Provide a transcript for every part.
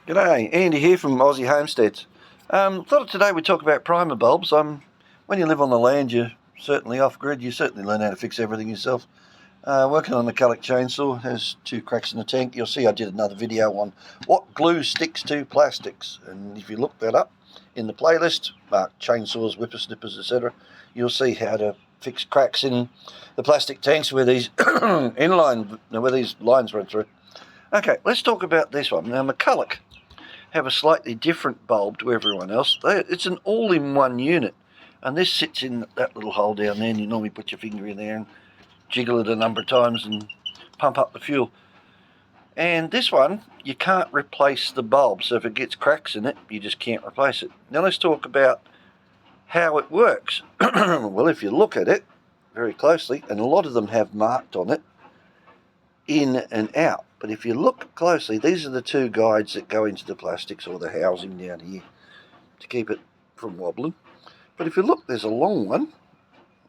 G'day, Andy here from Aussie Homesteads. Thought today we'd talk about primer bulbs. When you live on the land, you're certainly off-grid. You certainly learn how to fix everything yourself. Working on the Culloch chainsaw, has 2 cracks in the tank. You'll see I did another video on what glue sticks to plastics. And if you look that up in the playlist, chainsaws, whippersnippers, etc., you'll see how to fix cracks in the plastic tanks where these where these lines run through. Okay, let's talk about this one. Now, McCulloch have a slightly different bulb to everyone else. It's an all-in-one unit, and this sits in that little hole down there, and you normally put your finger in there and jiggle it a number of times and pump up the fuel. And this one, you can't replace the bulb, so if it gets cracks in it, you just can't replace it. Now let's talk about how it works. Well, if you look at it very closely, and a lot of them have marked on it, in and out. But if you look closely, these are the 2 guides that go into the plastics or the housing down here to keep it from wobbling. But if you look, there's a long one.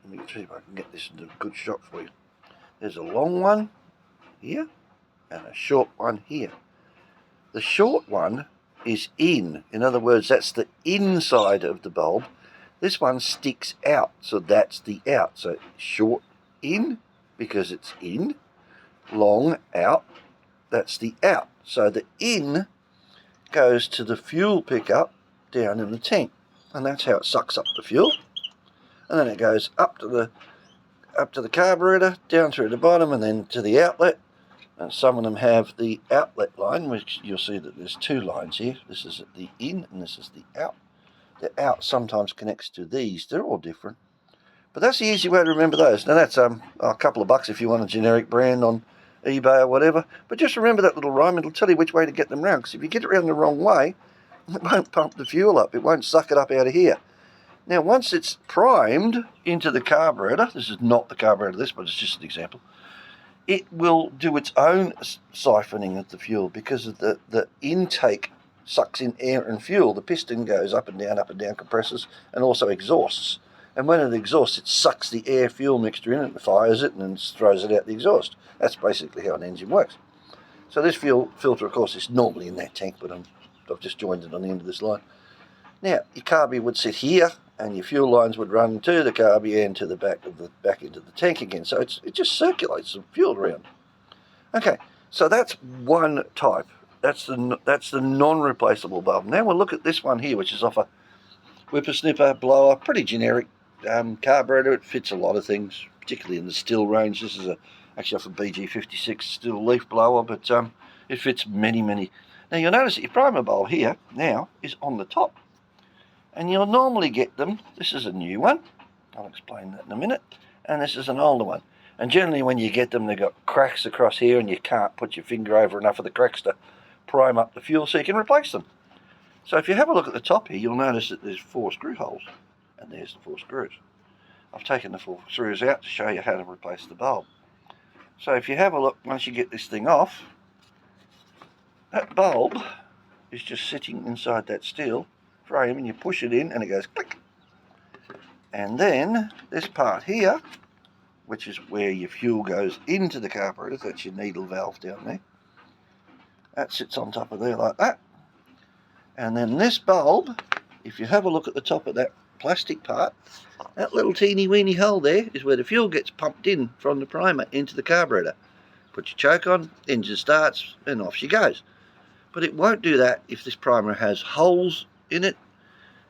Let me see if I can get this into a good shot for you. There's a long one here and a short one here. The short one is in. In other words, that's the inside of the bulb. This one sticks out, so that's the out. So short in because it's in. Long out, that's the out. So the in goes to the fuel pickup down in the tank, and that's how it sucks up the fuel. And then it goes up to the carburetor, down through the bottom, and then to the outlet. And some of them have the outlet line, which you'll see that there's 2 lines here. This is the in and this is the out. The out sometimes connects to these. They're all different, but that's the easy way to remember those. Now that's a couple of bucks if you want a generic brand on eBay or whatever, but just remember that little rhyme. It'll tell you which way to get them round, because if you get it round the wrong way, it won't pump the fuel up, it won't suck it up out of here. Now once it's primed into the carburetor, this is not the carburetor this, but it's just an example, it will do its own siphoning of the fuel, because of the intake sucks in air and fuel. The piston goes up and down, compresses, and also exhausts. And when it exhausts, it sucks the air-fuel mixture in it and fires it and then throws it out the exhaust. That's basically how an engine works. So this fuel filter, of course, is normally in that tank, but I've just joined it on the end of this line. Now, your carby would sit here, and your fuel lines would run to the carby and to the back into the tank again. So it just circulates the fuel around. Okay, so that's one type. That's the non-replaceable bulb. Now we'll look at this one here, which is off a whippersnipper blower, pretty generic carburetor. It fits a lot of things, particularly in the still range. This is actually off a BG56 still leaf blower, but it fits many. Now you'll notice that your primer bulb here now is on the top, and you'll normally get them. This is a new one, I'll explain that in a minute, and this is an older one. And generally when you get them, they've got cracks across here, and you can't put your finger over enough of the cracks to prime up the fuel so you can replace them. So if you have a look at the top here, you'll notice that there's 4 screw holes, and there's the 4 screws. I've taken the 4 screws out to show you how to replace the bulb. So if you have a look, once you get this thing off, that bulb is just sitting inside that steel frame, and you push it in and it goes click. And then this part here, which is where your fuel goes into the carburetor, that's your needle valve down there, that sits on top of there like that. And then this bulb, if you have a look at the top of that plastic part, that little teeny weeny hole there is where the fuel gets pumped in from the primer into the carburetor. Put your choke on, engine starts, and off she goes. But it won't do that if this primer has holes in it.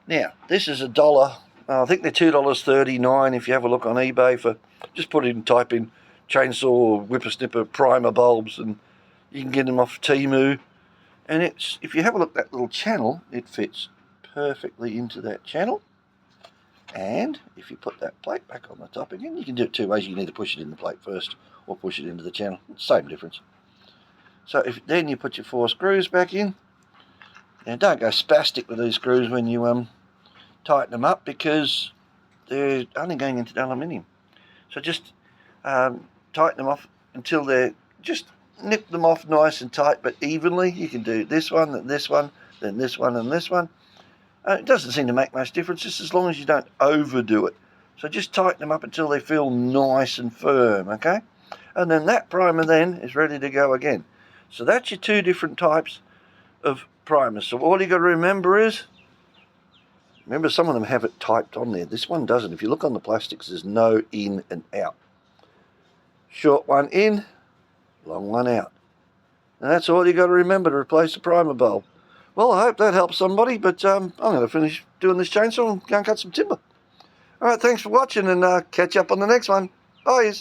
Now, this is $1. I think they're $2.39 if you have a look on eBay for, just type in chainsaw or whippersnipper primer bulbs, and you can get them off Temu. And if you have a look at that little channel, it fits perfectly into that channel. And if you put that plate back on the top again, you can do it 2 ways. You can either push it in the plate first or push it into the channel. Same difference. So then you put your 4 screws back in. Now don't go spastic with these screws when you tighten them up, because they're only going into the aluminium. So just tighten them off until they're just nip them off nice and tight but evenly. You can do this one, then this one, then this one and this one. It doesn't seem to make much difference, just as long as you don't overdo it. So just tighten them up until they feel nice and firm, okay? And then that primer then is ready to go again. So that's your 2 different types of primer. So all you got to remember is, remember some of them have it typed on there. This one doesn't. If you look on the plastics, there's no in and out. Short one in, long one out. And that's all you got to remember to replace the primer bulb. Well, I hope that helps somebody, but I'm going to finish doing this chainsaw and go and cut some timber. All right, thanks for watching, and catch up on the next one. Bye.